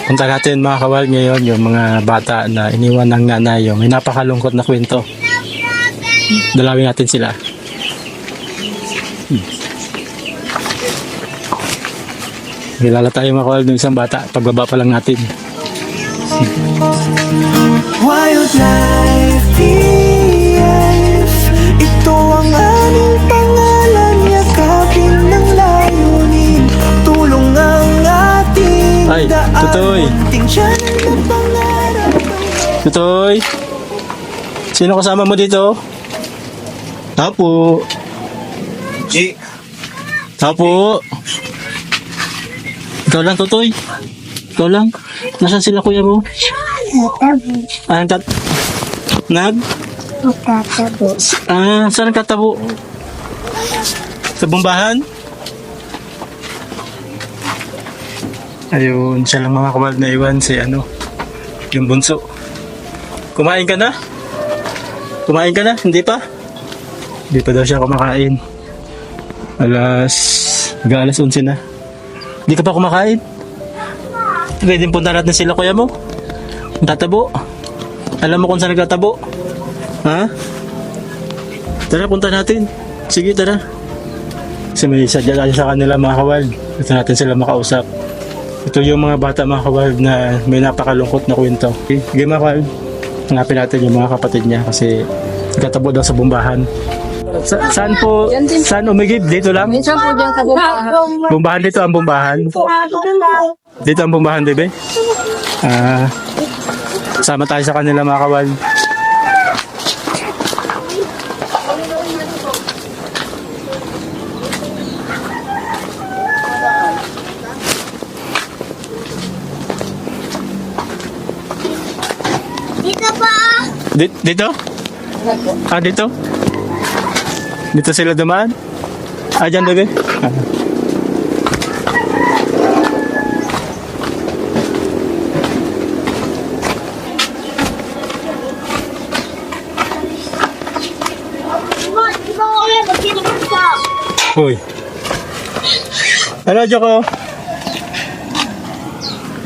Punta natin mga kawal ngayon yung mga bata na iniwan ng nanay. Yung may napakalungkot na kwento. Dalawin natin sila. Kilala tayo mga kawal ng isang bata. Pagbaba pa lang natin. Wildlife TF, ito ang aming pangalan, yakapin ng layunin, tulong ang ating Ay, daan, Tutoy. munting tiyanan ng pangarap. Tutoy! Sino kasama mo dito? Tapo. Tapo. Ikaw lang, Tutoy. Ikaw lang. Nasaan sila kuya mo? Ah, Tatabo. saan nagtatabo? Sa bombahan? Ayun, siya lang mga kabal na iwan si yung bunso. Kumain ka na? Kumain ka na? Hindi pa? Hindi pa daw siya kumakain. Alas 11 na. Hindi ka pa kumakain? Pwede punta natin sila kuya mo? Tatabo. Alam mo kung saan nagtatabo? Ha? Tara, punta natin. Sige, tara. Kasi may sadya tayo sa kanila mga kawal. Gusto natin sila makausap. Ito yung mga bata mga kawal na may napakalungkot na kwento. Sige mga kawal. Hanapin natin yung mga kapatid niya kasi nagtatabo daw sa bombahan. Saan po? Saan umigib? Dito lang? Minsan po dyan sa bumbahan. Bombahan dito ang bombahan. Dito ang bombahan, bebe. Sama tayo sa kanila mga kawal. Dito pa! Dito? Ah, dito? Dito sila dumaan? Ah, dyan, bebe? Ah. Hoy. Ano, Joko?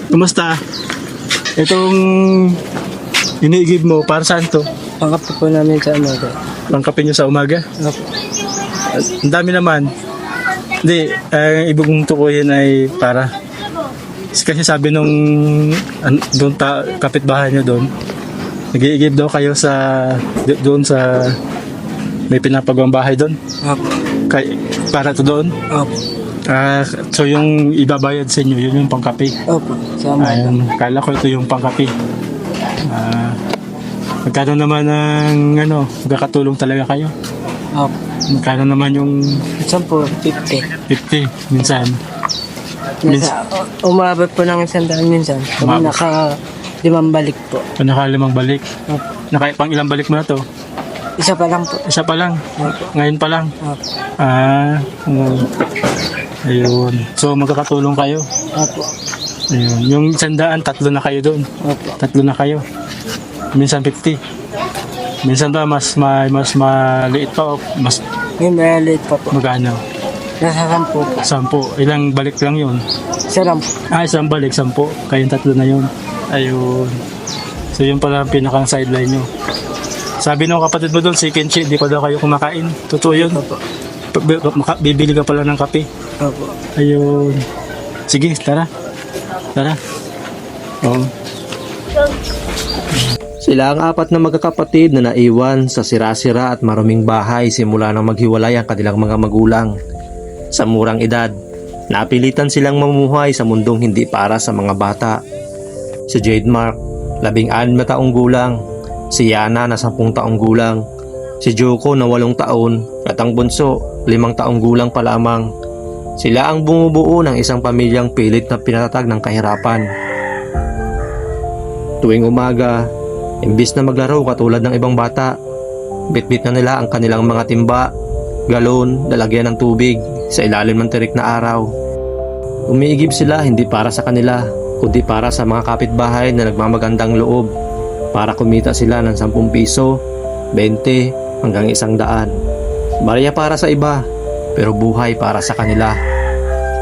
Kumusta? Itong iniigib mo, para saan to? Pangkape po namin sa umaga. Pangkape nyo sa umaga? Opo. Ang dami naman. Hindi, ibig kong tukuyin ay para. Kasi sabi nung doon kapitbahay nyo doon, nag-iigib daw kayo doon sa may pinapagawang bahay doon. Opo. Para to doon. Opo. So yung ibabayad sa inyo, yun yung pangkape. Opo. Sa umaga. Ayun, kala ko ito yung pangkape. Magkano naman ang magkakatulong talaga kayo? Opo. Magkano naman yung Minsan po, 50. 50 minsan? Umabot po ng 100 minsan. Kung Umabot. limang balik po. Nakalimang balik. Opo. Pang ilang balik mo na to? Isa pa lang po. Isa pa lang. Opo. Ngayon pa lang. Opo. Ayun. So magkakatulong kayo. Opo. Ayun. Yung 100, tatlo na kayo doon. Opo. Tatlo na kayo. Minsan 50. Minsan ba mas maliit pa o mas Ngayon may late pa po. magano? Nasa 10 po. 10. Ilang balik lang yun? Isa lang po. Isang balik, 10. Kayong tatlo na yun. Ayun. So yun pala ang pinakang sideline nyo. Sabi ng kapatid mo doon, si Kenchi, di pa daw kayo kumakain. Totoo yun. Opo. Bibili ka pala ng kape. Opo. Ayun. Sige, tara. Tara. Oo. Sila ang apat na magkakapatid na naiwan sa sira-sira at maruming bahay simula nang maghiwalay ang kanilang mga magulang. Sa murang edad, napilitan silang mamuhay sa mundong hindi para sa mga bata. Si Jade Mark, 16 na taong gulang. Si Yana na 10 taong gulang. Si Joko na 8 taon at ang bunso, 5 taong gulang pa lamang. Sila ang bumubuo ng isang pamilyang pilit na pinatatag ng kahirapan. Tuwing umaga, imbis na maglaro katulad ng ibang bata, bitbit na nila ang kanilang mga timba, galon, lalagyan ng tubig sa ilalim ng tirik na araw. Umiigib sila hindi para sa kanila, kundi para sa mga kapitbahay na nagmamagandang loob, para kumita sila ng 10 piso, 20 hanggang 100. Barya para sa iba, pero buhay para sa kanila.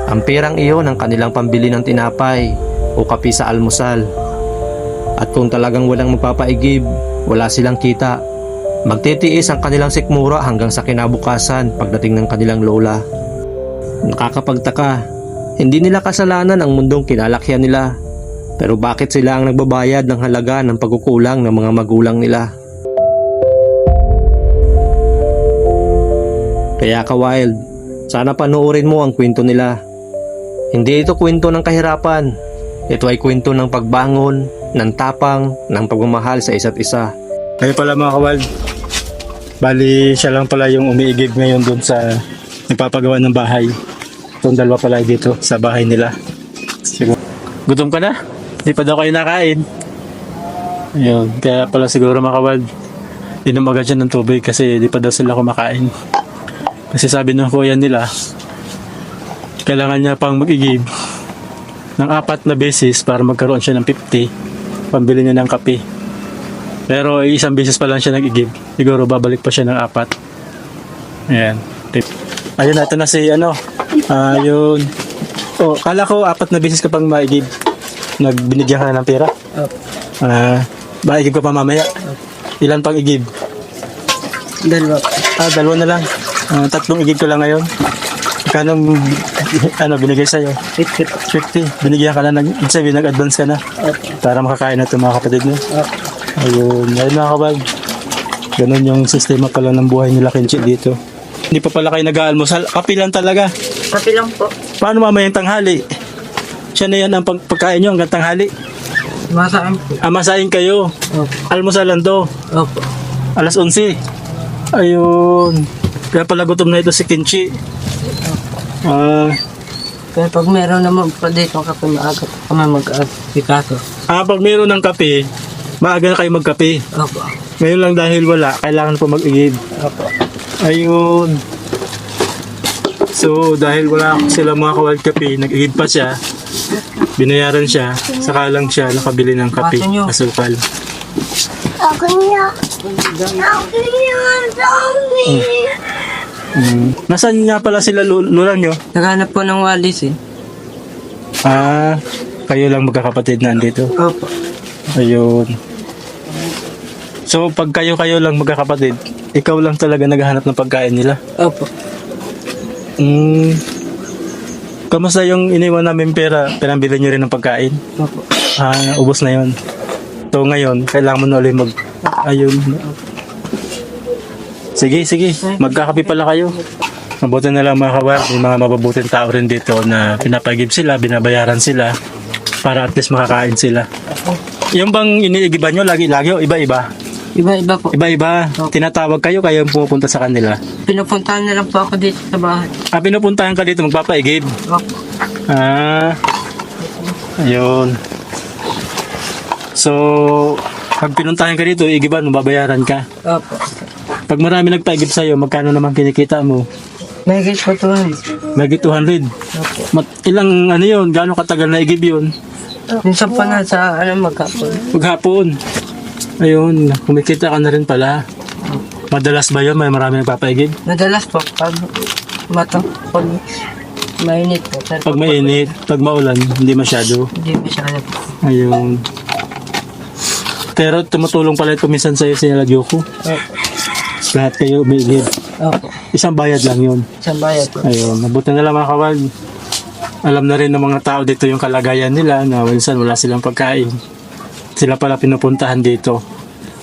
Ang perang iyon ang kanilang pambili ng tinapay, o kape sa almusal. At kung talagang walang magpapaigib, wala silang kita, magtitiis ang kanilang sikmura hanggang sa kinabukasan pagdating ng kanilang lola. Nakakapagtaka, hindi nila kasalanan ang mundong kinalakyan nila, pero bakit sila ang nagbabayad ng halaga ng pagkukulang ng mga magulang nila? Kaya ka-wild, sana panoorin mo ang kwento nila. Hindi ito kwento ng kahirapan, ito ay kwento ng pagbangon, ng tapang, ng pagmamahal sa isa't isa. Kaya pala mga kawal, bali siya lang pala yung umiigib ngayon dun sa nagpapagawa ng bahay. Itong dalawa pala dito sa bahay nila. Siguro. Gutom ka na? Hindi pa daw kayo nakain. Ayun, kaya pala siguro mga kawal, inom agad siya ng tubig kasi di pa daw sila kumakain. Kasi sabi ng kuya nila, kailangan niya pang mag-igib ng 4 na beses para magkaroon siya ng 50 pambili niya ng kape. Pero isang beses pa lang siya nag-igib. Siguro babalik pa siya ng 4. Ayan. Ayun, ito na si ano. Ayun. Oh, kala ko 4 na beses ka pang maigib. Nagbinigyan ka na ng pera. Maigib ka pa mamaya. Ilan pang igib? 2 po. 2 na lang. 3 igib ko lang ngayon. Kano binigay sa'yo? 50. Binigyan ka na, nag-advance ka na. Para makakain na ito mga kapatid mo. Ayun mga kabag. Ganun yung sistema pala ng buhay nila Kenchi dito. Hindi pa pala kayo nag-aalmusal. Kape lang talaga. Kape lang po. Paano mamayang tanghali? Siya na yan ang pagkain nyo hanggang tanghali. Masaan po. Masain kayo. Opo. Almusal lang to. Opo. Alas 11. Ayun. Kaya pala gutom na ito si Kenchi. Kaya pag meron naman po dito kape, maaga po kami mag-pikaso. Pag meron ng kape, maaga na kayo magkape. Opo. Ngayon lang dahil wala, kailangan po mag-igib. Opo. Ayun. So, dahil wala sila mga kawal kape, nag-igib pa siya. Binayaran siya, saka lang siya nakabili ng kape, asukal. Ako niya. Ako niya ang dami. Nasaan nga pala sila lula nyo? Naghanap po ng walis eh. Kayo lang magkakapatid na andito. Opo. Ayun. So, pag kayo lang magkakapatid, ikaw lang talaga naghahanap ng pagkain nila? Opo. Kamusta yung iniwan namin pera, pinambili nyo rin ng pagkain? Opo. Ubos na yon. So, ngayon, kailangan mo na ulit ayun. Sige. Magkakape pala kayo. Mabuti na lang mga kawal. May mga mababuting tao rin dito na pinapagib sila, binabayaran sila para at least makakain sila. Yung bang iniigiban nyo lagi-lagi o iba-iba? Iba-iba po. Iba-iba. Tinatawag kayo pumupunta sa kanila. Pinupuntahan na lang po ako dito sa bahay. Pinupuntahan ka dito magpapaigib? Opo. Ayun. So, pag pinuntahan ka dito, igiban mo, babayaran ka. Opo. Pag marami nagpaigib sa'yo, magkano naman kinikita mo? May gate po 200. May 200. Opo. Ilang yun? Gaano katagal na igib yun? Minsan po na sa maghapon. Maghapon. Ayun, kumikita ka na rin pala. Madalas ba yun? May marami nagpapaigib? Madalas po pag pag mainit po. Pero Pag mainit, pag maulan, hindi masyado. hindi masyado po. Ayun. Pero tumutulong pala ito minsan sa'yo sinala Gyoko. Opo. Lahat kayo umiigib. Opo. Isang bayad lang yun. Isang bayad po. Ayun, mabuti na lang mga kawal. Alam na rin ng mga tao dito yung kalagayan nila na minsan wala silang pagkain. Sila pala pinupuntahan dito.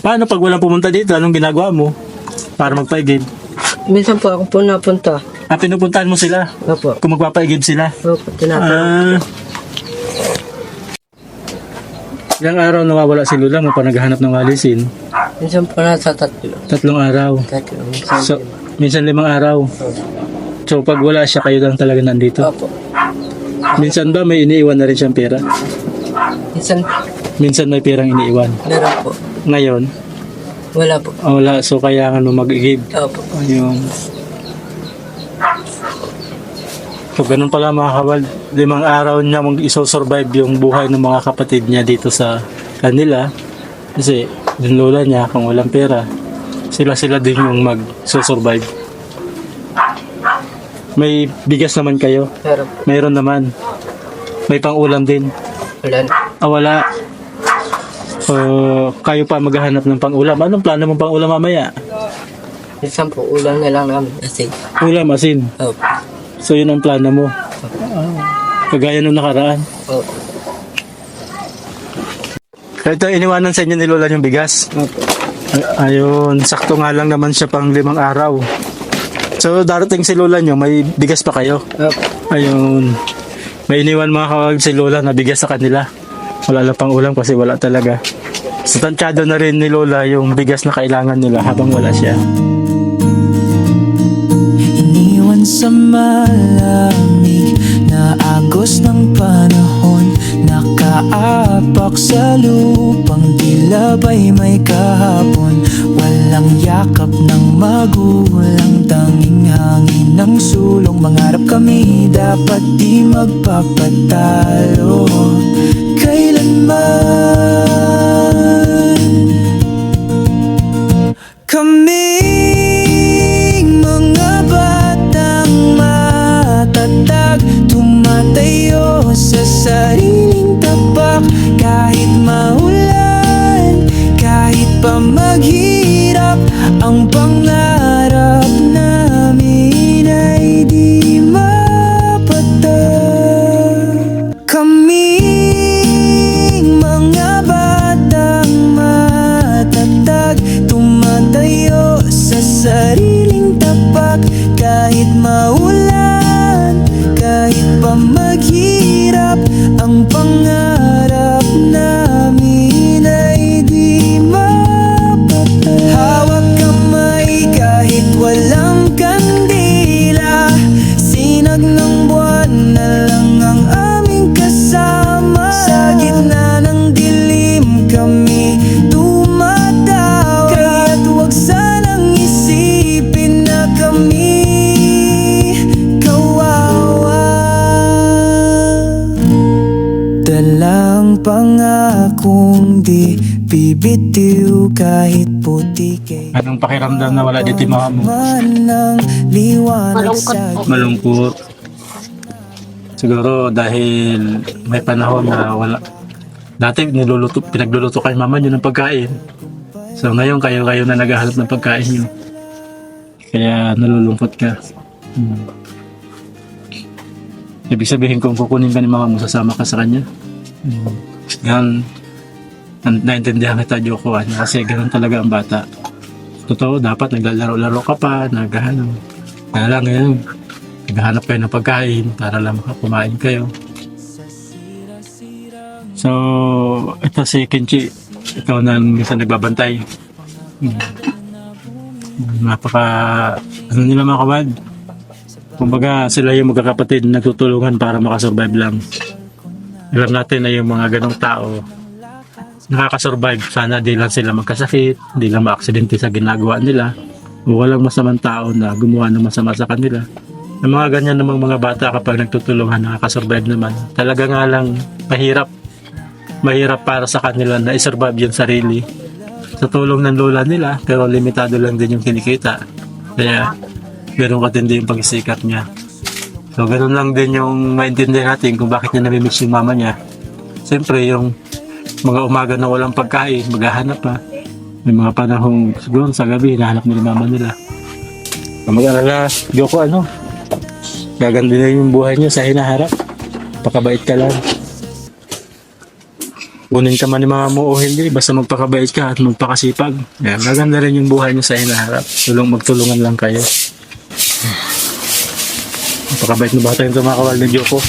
Paano pag walang pumunta dito? Anong ginagawa mo para magpaigib? Minsan po ako po napunta. Pinupuntahan mo sila? Opo. Kung magpapaigib sila? Opo, tinatanong. Ilang araw nawawala si Lula mo pa naghahanap ng walisin? Minsan po nasa 3. 3 araw. Minsan So, minsan 5 araw. So, pag wala siya, kayo lang talaga nandito. Opo. Minsan ba may iniiwan na rin siyang pera? Minsan Minsan may perang iniiwan. meron po. Ngayon, Wala po. wala. So, kailangan mo mag-igib. Opo. Ayun. So, ganun pala mga kawal. 5 araw niya isosurvive yung buhay ng mga kapatid niya dito sa kanila. Kasi, yung lola niya, kung walang pera, sila din yung mag-survive. May bigas naman kayo. Meron po. Mayroon naman. May pang-ulam din. Wala na. Wala. Kayo pa maghahanap ng pang-ulam. Anong plano mong pang-ulam mamaya? Minsan po, ulam na lang namin. Kasi, Ulam, asin. opo. So yun ang plano mo. Kagaya nung nakaraan. Opo. Ito, iniwanan sa inyo ni Lola yung bigas. Opo. Ayun, sakto nga lang naman siya pang 5 araw. So darating si Lola nyo, may bigas pa kayo. Opo. Ayun. May iniwan mga kawag si Lola na bigas sa kanila. Wala lang pang ulam kasi wala talaga. So tansyado na rin ni Lola yung bigas na kailangan nila habang wala siya. Iniwan sa malamig na agos ng panahon, nakaapak sa lupang dilab ay may kahapon. Walang yakap ng magulang, tanging hangin ng sulong. Mangarap kami, dapat di magpapatalo kailanman. Kaming mga batang matatag, tumatayo sa sariling tapak. Kahit maulan, kahit pa maghirap, ang pangarap namin ay di mapatag. Kaming mga batang matatag, tumatayo sa sariling tapak. Kahit maulan, kahit pa maghirap, ang pangarap namin ay di mapatag. Hawak kamay kahit walang kandila, sinag ng buwan na lang ang aming kasama. Sa gitna ng dilim kami tumatawa, kaya't huwag sanang isipin na kami kawawa. Dalang pangakong di bibitiw kahit putik. Anong pakiramdam na wala dito yung mama mo? Manang liwanag Malungkot sa po. Malungkot. Siguro dahil may panahon na wala. Dati pinagluluto kayo mama nyo ng pagkain. So ngayon kayo na naghahanap ng pagkain nyo. Kaya nalulungkot ka. Ibig sabihin kung kukunin ka ni mama mo, sasama ka sa kanya. Yan. Naintindihan kita, Joko. Kasi ganun talaga ang bata. Totoo, dapat naglalaro-laro ka pa, naghahanap. Kaya lang ngayon, naghahanap kayo ng pagkain para lang kumain kayo. So, ito si Kenchi. Ikaw na minsan nagbabantay. Napaka, ano nila mga kabad? Kumbaga, sila yung magkakapatid na nagtutulungan para makasurvive lang. Alam natin na yung mga ganong tao, nakakasurvive. Sana di lang sila magkasakit, di lang maaksidente sa ginagawa nila, o walang masamang tao na gumawa ng masama sa kanila. Ang mga ganyan namang mga bata kapag nagtutulungan, nakakasurvive naman. Talaga nga lang, mahirap para sa kanila na isurvive yung sarili sa tulong ng lola nila, pero limitado lang din yung kinikita. Kaya ganun katindi yung pagsisikap niya. So ganun lang din yung maintindihan natin kung bakit niya namimiss yung mama niya. Siyempre yung mga umaga na walang pagkain, maghahanap pa. May mga panahong siguro sa gabi, hinahanap nila mama nila. Mag-alala, Joko, gaganda na yung buhay niyo sa hinaharap. Pakabait ka lang. Kunin ka man ni mama mo o hindi, basta magpakabait ka at magpakasipag. Yan, gaganda rin yung buhay niyo sa hinaharap. Magtulungan lang kayo. Pakabait na bata yung tumakawal ni Joko.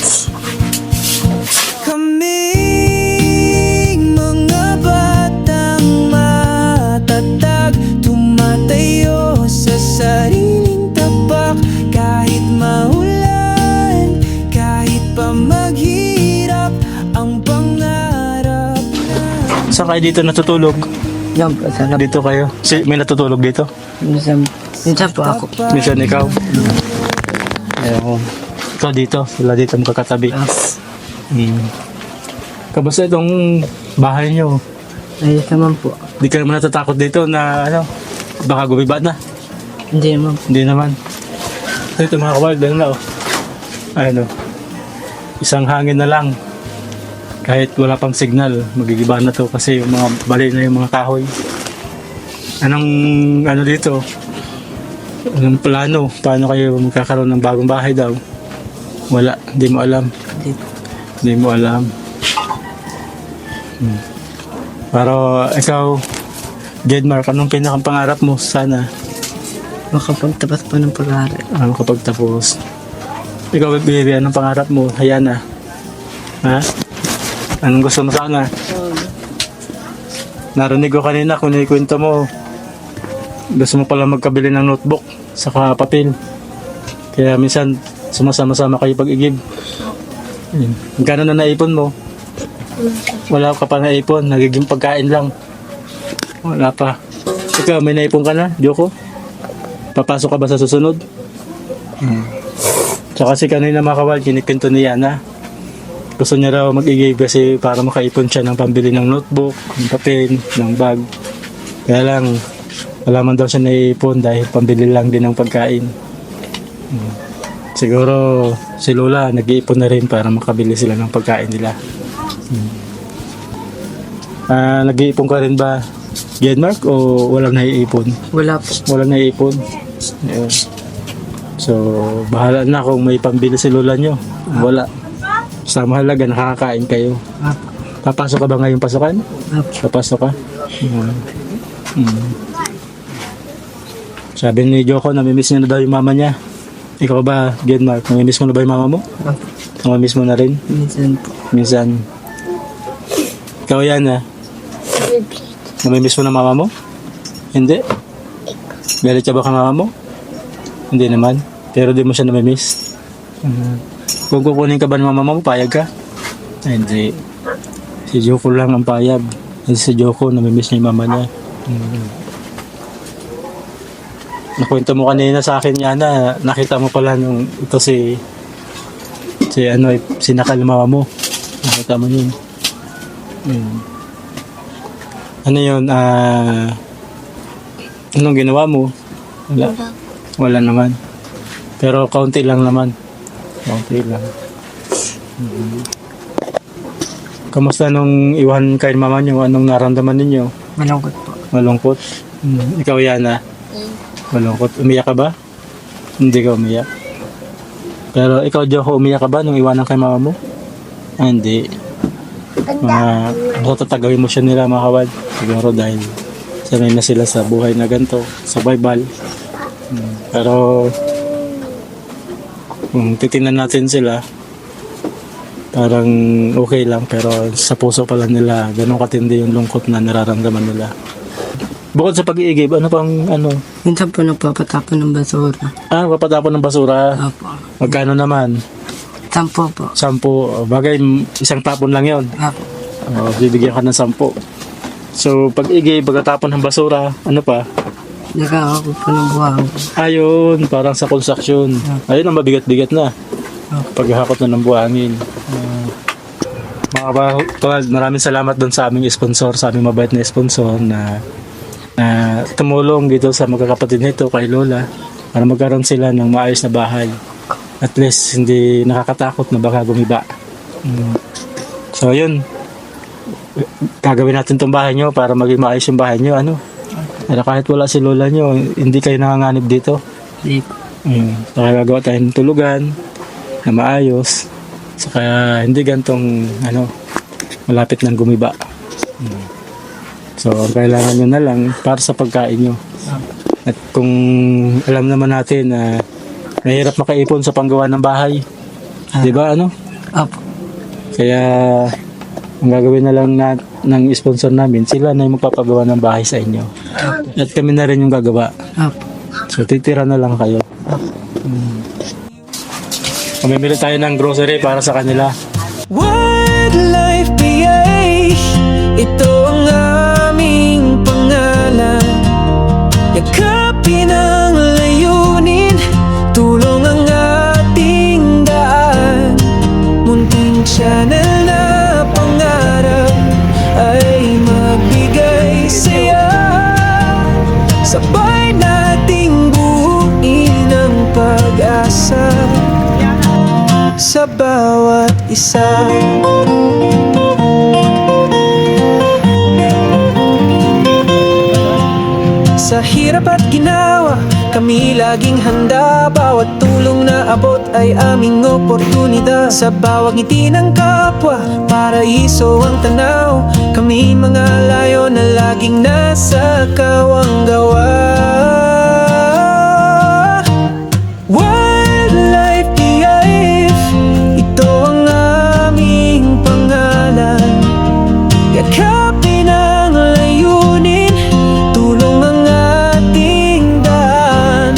Kaming mga batang matatag, tumatayo sa sariling tapak. Kahit maulan, kahit pa maghirap, ang pangarap na. Saan kayo dito natutulog? Yan po, sana Dito kayo? May natutulog dito? minsan po ako. Minsan ikaw? Ayun. Ikaw dito? Sila dito magkakatabi. Kamusta itong bahay nyo? Ayos naman po. Di ka naman natatakot dito na baka gumiba na? Hindi naman po. Hindi naman. Ito mga kawal, dahil na Isang hangin na lang. kahit wala pang signal, magigiba na to kasi yung mga bali na yung mga kahoy. Anong ano dito? Anong plano? Paano kayo magkakaroon ng bagong bahay daw? Wala, hindi mo alam. Hindi mo alam. Pero ikaw, Jedmark, anong pinakang pangarap mo sana? Makapagtapat po ng pag-aaral. Kapagtapos. Ikaw, baby, anong pangarap mo? Hayana. Ha? Anong gusto mo sana? Narinig ko kanina kung naikwento mo. Gusto mo pala magkabili ng notebook saka papel. Kaya minsan sumasama-sama kayo pag-igib. Magkano na naipon mo? Wala ka pa naipon. Nagiging pagkain lang. Wala pa. Ikaw, may naipon ka na? Joko? Papasok ka ba sa susunod? Tsaka si kanina mga kawal, kinikwento ni Yana. Gusto niya raw mag-igib kasi para makaipon siya ng pambili ng notebook, ng papel, ng bag. Kaya lang, wala man daw siya naipon dahil pambili lang din ng pagkain. Siguro si Lola nag-iipon na rin para makabili sila ng pagkain nila. Nag-iipon ka rin ba, Jedmark, o walang naiipon? Wala po. Walang naiipon. Ayun. So, bahala na kung may pambili si Lola nyo. Wala. Sa mahalaga, nakakakain kayo. Papasok ka ba ngayong pasukan? Papasok ka? Sabi ni Joko, namimiss niya na daw yung mama niya. Ikaw ba, Jedmark, namimiss mo na ba yung mama mo? Namimiss mo na rin? Minsan po. Minsan. Ikaw yan, ha? Namimiss mo na mama mo? Hindi? Galit ka ba ka mama mo? Hindi naman. Pero di mo siya namimiss. Kung kukunin ka ba ng mama mo, payag ka? Ay, hindi. Si Joko lang ang payag. Kasi si Joko, namimiss niya yung mama niya. Nakwento mo kanina sa akin yan na nakita mo pala nung ito si sinakal ng mama mo. Nakita mo yun. Ano yun? Anong ginawa mo? Wala. Wala naman. Pero kaunti lang naman. Kaunti lang. Kamusta nung iwan kay mama niyo? Anong naramdaman ninyo? Malungkot po. Malungkot? Ikaw Yana? Malungkot. Umiyak ka ba? Hindi ka umiyak. Pero ikaw Joko, umiyak ka ba nung iwanan kay mama mo? Hindi. Matatagawin mo siya nila mga kawad. Siguro dahil sanay na sila sa buhay na ganito, sa Bible. Pero kung titingnan natin sila, parang okay lang, pero sa puso pala nila ganun katindi yung lungkot na nararamdaman nila. Bukod sa pag-iigib, ano pang ano? Minsan po nagpapatapon ng basura. Papatapon ng basura. Opo. Magkano naman? 10 po. 10. Bagay, isang tapon lang yon. Opo. Bibigyan ka ng 10. So, pag-igib, pagkatapon ng basura, ano pa? Nagkakako po ng buhang. Ayun, parang sa construction. Ayun ang mabigat-bigat na. Paghahakot na ng buhangin. Mga kapatid, maraming salamat doon sa aming sponsor, sa aming mabait na sponsor na tumulong dito sa magkakapatid nito kay Lola para magkaroon sila ng maayos na bahay. At least hindi nakakatakot na baka gumiba. So yun, gagawin natin tong bahay nyo para maging maayos yung bahay nyo. Pero kahit wala si Lola nyo, hindi kayo nanganganib dito. Saka gagawa tayo ng tulugan na maayos. Saka hindi gantong malapit ng gumiba. So ang kailangan nyo na lang para sa pagkain nyo. At kung alam naman natin na mahirap makaipon sa panggawa ng bahay, di ba Opo. Kaya ang gagawin na lang ng sponsor namin, sila na yung magpapagawa ng bahay sa inyo. At kami na rin yung gagawa. Opo. So titira na lang kayo. Mamimili tayo ng grocery para sa kanila. Wildlife PA, ito ang aming pangalan. Yakapin ang layunin, tulong ang ating daan. Munting channel na pangarap ay magbigay saya. Sabay nating buuin ang pag-asa sa bawat isa. Sa hirap at ginawa, kami laging handa. Bawat tulong na abot ay aming oportunidad. Sa bawat ngiti ng kapwa, paraiso ang tanaw. Kami mga layo na laging nasa kawang gawa. Wildlife DIF, ito ang aming pangalan. Yakapin ang layunin, tulong ang ating daan.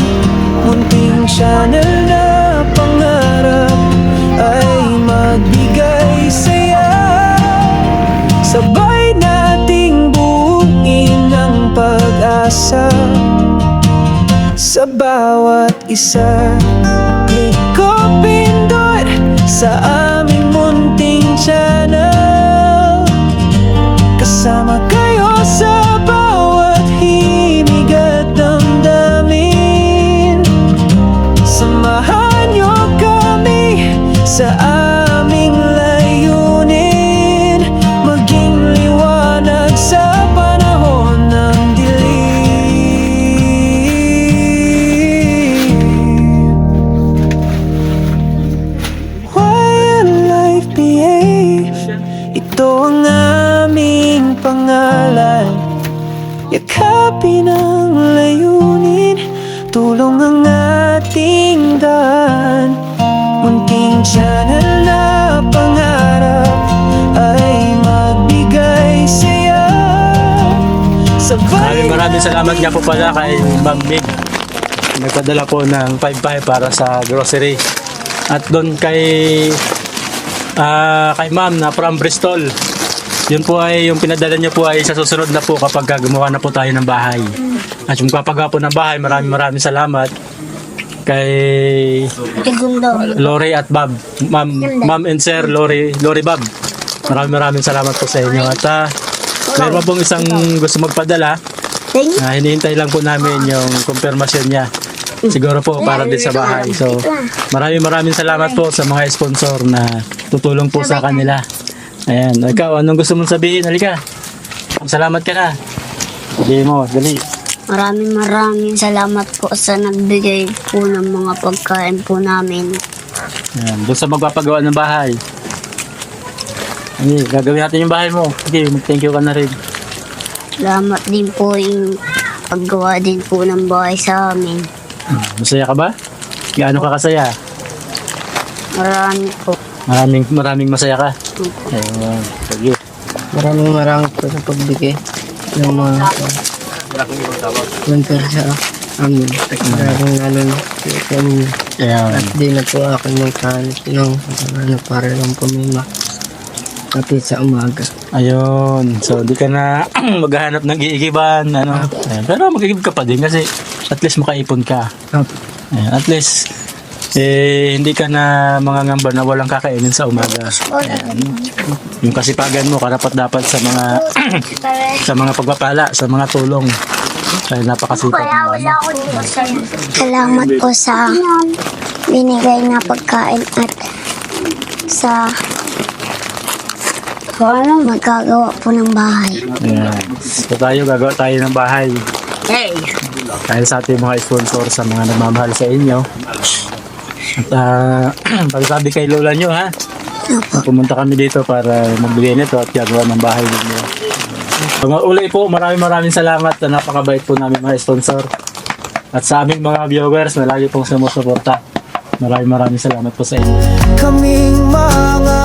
Munting channel na pangarap ay magbigay saya. Sabay nating buuin ang pag-asa sa bawat isa. Click o pindot sa aming munting channel. Kasama kayo sa bawat himig at damdamin. Samahan niyo kami sa aming layunin, maging liwanag sa panahon ng dilim. Wildlife behave, ito ang aming pangalan. Yakapin ang layunin, tulong ang ating daan. Munting channel na pangarap ay magbigay saya. Sabay Maraming salamat nga po pala kay Ma'am Mig. Nagpadala po ng 5-5 para sa grocery. At doon kay Ma'am na from Bristol. Yun po ay yung pinadala niyo po ay sa susunod na po kapag gumawa na po tayo ng bahay. At yung kapagawa po ng bahay, maraming salamat kay Lori at Bob. Ma'am and Sir Lori Bob. Maraming salamat po sa inyo. At mayroon pa pong isang gusto magpadala. Hinihintay lang po namin yung confirmation niya. Siguro po para din sa bahay. So, maraming salamat po sa mga sponsor na tutulong po sa kanila. Ayan, ikaw, anong gusto mong sabihin? Halika. Salamat ka na. Sabihin mo, dali. Maraming salamat po sa nagbigay po ng mga pagkain po namin. Ayan, doon sa magpapagawa ng bahay. Ay, gagawin natin yung bahay mo. Okay, thank you ka na rin. Salamat din po yung paggawa din po ng bahay sa amin. Masaya ka ba? Gaano ka kasaya? Marami po. Maraming masaya ka. Ayun, sige. Maraming po sa pagbigay ng mga volunteer sa amin. Maraming sa amin. Ayan. At di na po ako magkahanap ng para lang po may kapit sa umaga. Ayun. So, di ka na maghahanap ng iigiban. Ano. Ayan. Pero mag-iigib ka pa din kasi at least makaipon ka. Ayan. At least, hindi ka na mangangamba na walang kakainin sa umaga. Ayan. Yung kasipagan mo, karapat-dapat sa mga sa mga pagpapala, sa mga tulong. Kaya napakasipag mo. Salamat po sa binigay na pagkain at sa magagawa po ng bahay. Ayan. So gagawa tayo ng bahay. Dahil sa ating mga sponsor sa mga nagmamahal sa inyo. At pagsabi kay lola nyo ha, pumunta kami dito para magbigay nito at gagawa ng bahay ninyo. Uli po, maraming salamat na napakabait po namin mga sponsor. At sa aming mga viewers na lagi pong sumusuporta. Maraming salamat po sa inyo. kaming mga